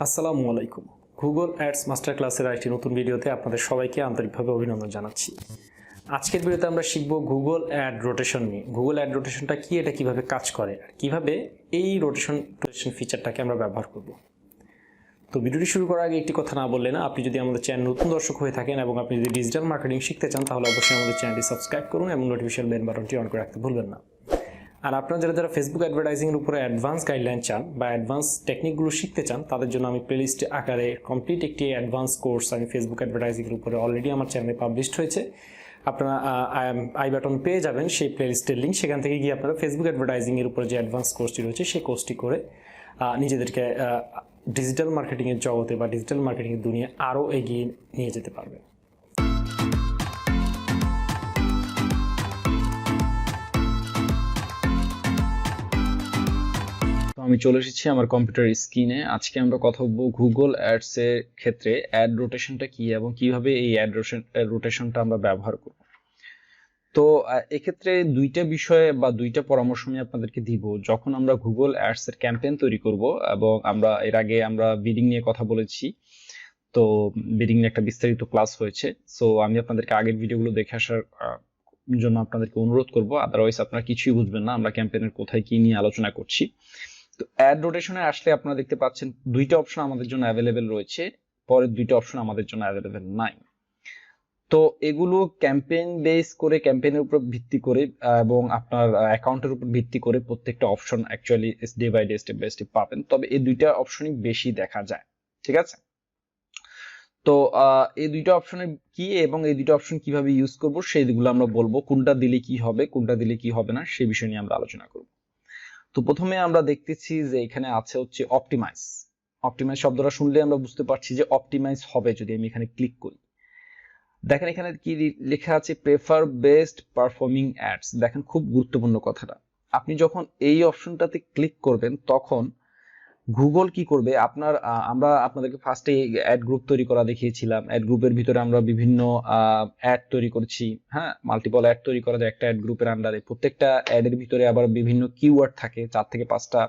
আসসালামু আলাইকুম। Google ads master ক্লাসের আরেকটি নতুন ভিডিওতে আপনাদের সবাইকে আন্তরিকভাবে অভিনন্দন জানাচ্ছি। আজকের ভিডিওতে আমরা শিখব গুগল অ্যাড রোটেশন নিয়ে। গুগল অ্যাড রোটেশনটা কি, এটা কিভাবে কাজ করে আর কিভাবে এই রোটেশন ফিচারটাকে আমরা ব্যবহার করব। তো ভিডিওটি শুরু করার আগে একটি কথা না বললে না, আপনি যদি আমাদের চ্যানেল নতুন দর্শক হয়ে থাকেন এবং আপনি যদি ডিজিটাল মার্কেটিং শিখতে চান তাহলে অবশ্যই আমাদের চ্যানেলটি সাবস্ক্রাইব করুন এবং নোটিফিকেশন বেল বাটনটি অন করে রাখতে ভুলবেন না। আর আপনারা যারা ফেসবুক অ্যাডভার্টাইজিংয়ের উপরে অ্যাডভান্স গাইডলাইন চান বা অ্যাডভান্স টেকনিকগুলো শিখতে চান, তাদের জন্য আমি প্লেলিস্ট আকারে কমপ্লিট একটি অ্যাডভান্স কোর্স আমি ফেসবুক অ্যাডভার্টাইজিংয়ের উপরে অলরেডি আমার চ্যানেলে পাবলিশড হয়েছে। আপনারা আই বাটন পেয়ে যাবেন সেই প্লেলিস্টের লিঙ্ক, সেখান থেকে গিয়ে আপনারা ফেসবুক অ্যাডভার্টাইজিংয়ের উপরে যে অ্যাডভান্স কোর্সটি রয়েছে সেই কোর্সটি করে নিজেদেরকে ডিজিটাল মার্কেটিংয়ের জগতে বা ডিজিটাল মার্কেটিংয়ের দুনিয়ায় আরও এগিয়ে নিয়ে যেতে পারবে। আমি চলে এসেছি আমার কম্পিউটার স্ক্রিনে। আজকে আমরা কথা বলবো গুগল অ্যাডস এর ক্ষেত্রে অ্যাড রোটেশনটা কি এবং কিভাবে এই অ্যাড রোটেশনটা আমরা ব্যবহার করব। তো এক্ষেত্রে দুইটা বিষয়ে বা দুইটা পরামর্শ আমি আপনাদেরকে দিব। যখন আমরা গুগল অ্যাডস এর ক্যাম্পেইন তৈরি করব, এবং আমরা এর আগে আমরা বিডিং নিয়ে কথা বলেছি, তো বিডিং নিয়ে একটা বিস্তারিত ক্লাস হয়েছে। সো আমি আপনাদেরকে আগের ভিডিওগুলো দেখে আসার জন্য আপনাদেরকে অনুরোধ করব, আদারওয়াইজ আপনারা কিছুই বুঝবেন না আমরা ক্যাম্পেইনের কোথায় কি নিয়ে আলোচনা করছি। তো অ্যাড রোটেশনে আসলে আপনারা দেখতে পাচ্ছেন দুইটা অপশন আমাদের জন্য অ্যাভেলেবেল রয়েছে, পরের দুইটা অপশন আমাদের জন্য অ্যাভেলেবেল নাই। তো এগুলো ক্যাম্পেইন বেস করে, ক্যাম্পেইনের উপর ভিত্তি করে এবং আপনার অ্যাকাউন্টের উপর ভিত্তি করে প্রত্যেকটা option actually day by day, step by step পাবেন। তবে এই দুইটা অপশনই বেশি দেখা যায়, ঠিক আছে? তো এই দুইটা অপশনের কি এবং এই দুইটা অপশন কিভাবে ইউজ করব সেইগুলো আমরা বলবো। কোনটা দিলে কি হবে, কোনটা দিলে কি হবে না, সেই বিষয় নিয়ে আমরা আলোচনা করব। তো প্রথমে আমরা দেখতেছি যে এখানে আছে হচ্ছে অপটিমাইজ। অপটিমাইজ শব্দটা শুনলে আমরা বুঝতে পারছি যে অপটিমাইজ হবে যদি আমি এখানে ক্লিক করি। দেখেন এখানে কি লেখা আছে, প্রেফার বেস্ট পারফর্মিং অ্যাডস। দেখেন খুব গুরুত্বপূর্ণ কথাটা, আপনি যখন এই অপশনটাতে ক্লিক করবেন তখন গুগল কি করবে, আমরা আপনাদেরকে ফার্স্টে অ্যাড গ্রুপ তৈরি করা দেখিয়েছিলাম। অ্যাড গ্রুপের ভিতরে আমরা বিভিন্ন অ্যাড তৈরি করেছি। হ্যাঁ, মাল্টিপল অ্যাড তৈরি করা যায় একটা অ্যাড গ্রুপের আন্ডারে। প্রত্যেকটা অ্যাডের ভিতরে আবার বিভিন্ন কিওয়ার্ড থাকে, 4 থেকে 5টা,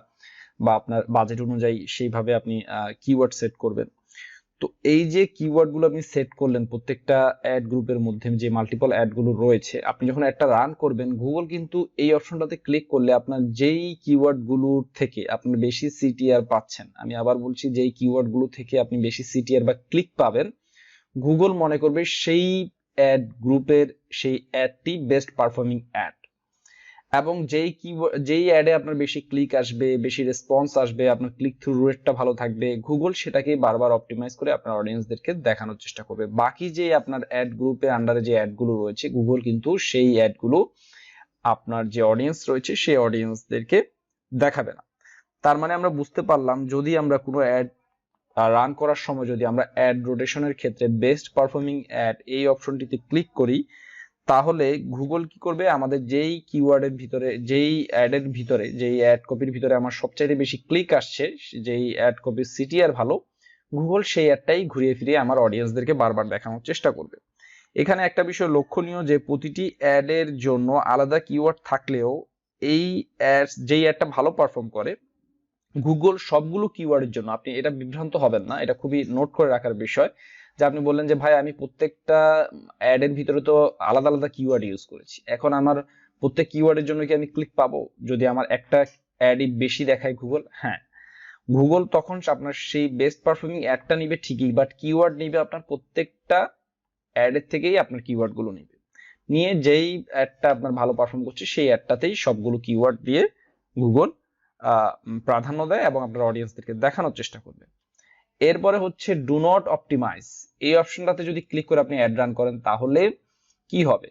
বা আপনার বাজেট অনুযায়ী সেইভাবে আপনি কিওয়ার্ড সেট করবেন। তো এই যে কিওয়ার্ড গুলো আপনি সেট করলেন প্রত্যেকটা অ্যাড গ্রুপের মধ্যে যে মাল্টিপল অ্যাড গুলো রয়েছে, আপনি যখন একটা রান করবেন গুগল কিন্তু এই অপশনটাতে ক্লিক করলে আপনার যেই কিওয়ার্ড গুলোর থেকে আপনি বেশি সিটিআর পাচ্ছেন, আমি আবার বলছি যেই কিওয়ার্ড গুলো থেকে আপনি বেশি সিটিআর বা ক্লিক পাবেন, গুগল মনে করবে সেই অ্যাড গ্রুপের সেই অ্যাডটি বেস্ট পারফর্মিং অ্যাড। এবং যেই অ্যাডে আপনার বেশি ক্লিক আসবে, বেশি রেসপন্স আসবে, আপনার ক্লিক থ্রু রেটটা ভালো থাকবে, গুগল সেটাকে বারবার অপটিমাইজ করে আপনার অডিয়েন্সদেরকে দেখানোর চেষ্টা করবে। বাকি যে আপনার অ্যাড গ্রুপের আন্ডারে যে অ্যাডগুলো রয়েছে, গুগল কিন্তু সেই অ্যাডগুলো আপনার যে অডিয়েন্স রয়েছে সেই অডিয়েন্সদেরকে দেখাবে না। তার মানে আমরা বুঝতে পারলাম, যদি আমরা কোনো অ্যাড রান করার সময় যদি আমরা অ্যাড রোটেশনের ক্ষেত্রে বেস্ট পারফর্মিং অ্যাড এই অপশনটিতে ক্লিক করি, তাহলে গুগল কি করবে, আমাদের যেই কিওয়ার্ডের ভিতরে, যেই অ্যাডের ভিতরে, যেই অ্যাড কপির ভিতরে আমার সবচাইতে বেশি ক্লিক আসছে, যেই অ্যাড কপির সিটিআর ভালো, গুগল সেই অ্যাডটাই ঘুরিয়ে ফিরিয়ে আমার অডিয়েন্সদেরকে বারবার দেখানোর চেষ্টা করবে। এখানে একটা বিষয় লক্ষণীয় যে প্রতিটি অ্যাডের জন্য আলাদা কিওয়ার্ড থাকলেও এই অ্যাড, যেই অ্যাডটা ভালো পারফর্ম করে, গুগল সবগুলো কিওয়ার্ডের জন্য, আপনি এটা বিভ্রান্ত হবেন না, এটা খুবই নোট করে রাখার বিষয়। যে আপনি বললেন যে ভাই আমি প্রত্যেকটা অ্যাডের ভিতরে তো আলাদা আলাদা কিওয়ার্ড ইউজ করেছি, এখন আমার প্রত্যেক কিওয়ার্ডের জন্য কি আমি ক্লিক পাবো যদি আমার একটা অ্যাডই বেশি দেখায় গুগল? হ্যাঁ, গুগল তখন আপনার সেই বেস্ট পারফর্মিং অ্যাডটা নিবে ঠিকই, বাট কিওয়ার্ড নিবে আপনার প্রত্যেকটা অ্যাডের থেকেই আপনার কিওয়ার্ড গুলো নিবে, নিয়ে যেই অ্যাডটা আপনার ভালো পারফর্ম করছে সেই অ্যাডটাতেই সবগুলো কিওয়ার্ড দিয়ে গুগল প্রাধান্য দেয় এবং আপনার অডিয়েন্সদেরকে দেখানোর চেষ্টা করবে। এরপরে হচ্ছে ডু নট অপটিমাইজ। এই অপশনটাতে যদি ক্লিক করে আপনি অ্যাড রান করেন তাহলে কি হবে?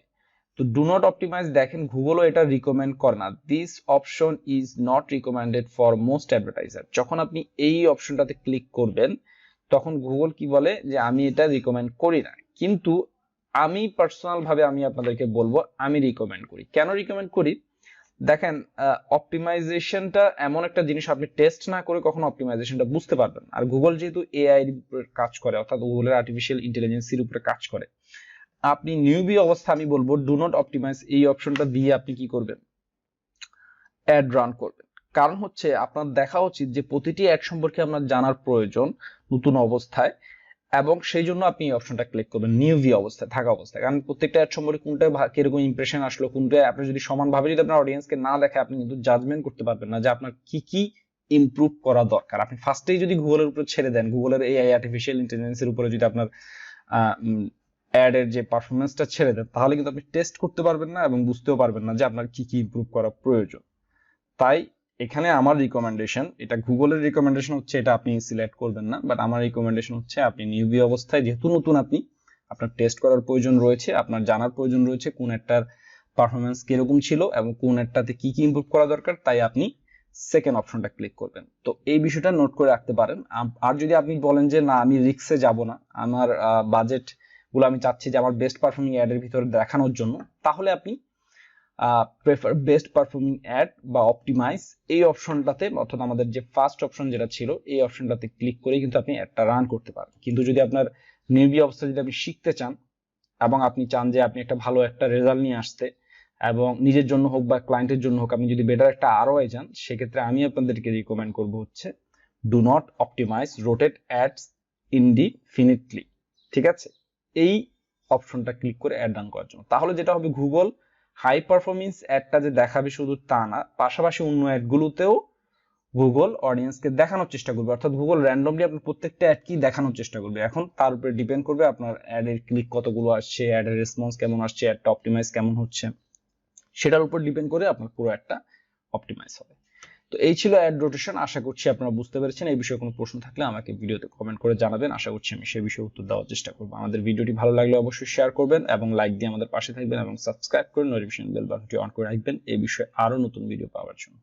তো ডু নট অপটিমাইজ, দেখেন গুগলও এটা রিকমেন্ড করে না। This option is not recommended for most advertiser. যখন আপনি এই অপশনটাতে ক্লিক করবেন তখন গুগল কি বলে যে আমি এটা রিকমেন্ড করি না, কিন্তু আমি পার্সোনাল ভাবে আমি আপনাদেরকে বলবো আমি রিকমেন্ড করি। কেন রিকমেন্ড করি? দেখেন, অপটিমাইজেশনটা এমন একটা জিনিস, আপনি টেস্ট না করে কখনো অপটিমাইজেশনটা বুঝতে পারবেন। আর গুগল যেহেতু এআই এর উপরে কাজ করে, অর্থাৎ গুগলের আর্টিফিশিয়াল ইন্টেলিজেন্সের উপরে কাজ করে, আপনি নিউবি অবস্থা আমি বলবো ডু নট অপটিমাইজ এই অপশনটা দিয়ে আপনি কি করবেন, অ্যাড রান করবেন। কারণ হচ্ছে আপনার দেখা উচিত যে প্রতিটি অ্যাড সম্পর্কে আপনার জানার প্রয়োজন নতুন অবস্থায়, এবং সেই জন্য আপনি এই অপশনটা ক্লিক করবেন নিউ ভিউ অবস্থায় থাকা অবস্থায়। কারণ প্রত্যেকটা অ্যাড সম্পর্কে কোনটা কিরকম ইমপ্রেশন আসলো, কোনটা আপনি যদি সমানভাবে যদি আপনার অডিয়েন্সকে না দেখে, আপনি কিন্তু জাজমেন্ট করতে পারবেন না যে আপনার কি কি ইমপ্রুভ করা দরকার। আপনি ফার্স্টেই যদি গুগলের উপরে ছেড়ে দেন, গুগলের এআই আর্টিফিশিয়াল ইন্টেলিজেন্সের উপরে যদি আপনার অ্যাড এর যে পারফরমেন্সটা ছেড়ে দেন, তাহলে কিন্তু আপনি টেস্ট করতে পারবেন না এবং বুঝতেও পারবেন না যে আপনার কি কি ইমপ্রুভ করা প্রয়োজন। তাই এখানে আমার রিকমেন্ডেশন, এটা গুগলের রিকমেন্ডেশন হচ্ছে এটা আপনি সিলেক্ট করবেন না, বাট আমার রিকমেন্ডেশন হচ্ছে আপনি নিউবি অবস্থায় যেহেতু নতুন, আপনি আপনার টেস্ট করার প্রয়োজন রয়েছে, আপনার জানার প্রয়োজন রয়েছে কোন একটার পারফরমেন্স কিরকম ছিল এবং কোন একটাতে কি কি ইমপ্রুভ করা দরকার, তাই আপনি সেকেন্ড অপশনটা ক্লিক করবেন। তো এই বিষয়টা নোট করে রাখতে পারেন। আর যদি আপনি বলেন যে না আমি রিস্কে যাব না, আমার বাজেট গুলো আমি চাচ্ছি যে আমার বেস্ট পারফর্মিং অ্যাডের ভিতরে দেখানোর জন্য, তাহলে আপনি প্রেফার বেস্ট পারফর্মিং অ্যাড বা অপটিমাইজ এই অপশনটাতে, অর্থাৎ আমাদের যে ফার্স্ট অপশন যেটা ছিল এই অপশনটাতে ক্লিক করে কিন্তু আপনি অ্যাডটা রান করতে পারেন। কিন্তু যদি আপনার নিউবি অবস্থা যদি আপনি শিখতে চান এবং আপনি চান যে আপনি একটা ভালো একটা রেজাল্ট নিয়ে আসতে, এবং নিজের জন্য হোক বা ক্লায়েন্টের জন্য হোক আপনি যদি বেটার একটা আরওআই চান, সেক্ষেত্রে আমি আপনাদেরকে রিকমেন্ড করব হচ্ছে do not optimise rotate ads indefinitely. ঠিক আছে, এই অপশনটা ক্লিক করে অ্যাড রান করার জন্য। তাহলে যেটা হবে, গুগল হাই পারফরমেন্স অ্যাডটা যে দেখাবে শুধু তা না, পাশাপাশি অন্য অ্যাডগুলোতেও গুগল অডিয়েন্সকে দেখানোর চেষ্টা করবে, অর্থাৎ গুগল র্যান্ডমলি আপনার প্রত্যেকটা অ্যাড কি দেখানোর চেষ্টা করবে। এখন তার উপরে ডিপেন্ড করবে আপনার অ্যাডের ক্লিক কতগুলো আসছে, অ্যাডের রেসপন্স কেমন আসছে, অ্যাডটা অপটিমাইজ কেমন হচ্ছে, সেটার উপর ডিপেন্ড করে আপনার পুরো অ্যাডটা অপটিমাইজ হবে। তো এই ছিল অ্যাড রোটেশন। আশা করছি আপনারা বুঝতে পেরেছেন। এই বিষয়ে কোনো প্রশ্ন থাকলে আমাকে ভিডিওতে কমেন্ট করে জানাবেন, আশা করছি আমি সেই বিষয়ে উত্তর দেওয়ার চেষ্টা করবো। আমাদের ভিডিওটি ভালো লাগলে অবশ্যই শেয়ার করবেন এবং লাইক দিয়ে আমাদের পাশে থাকবেন এবং সাবস্ক্রাইব করে নোটিফিকেশন বেল বাটনটি অন করে রাখবেন এই বিষয়ে আরো নতুন ভিডিও পাওয়ার জন্য।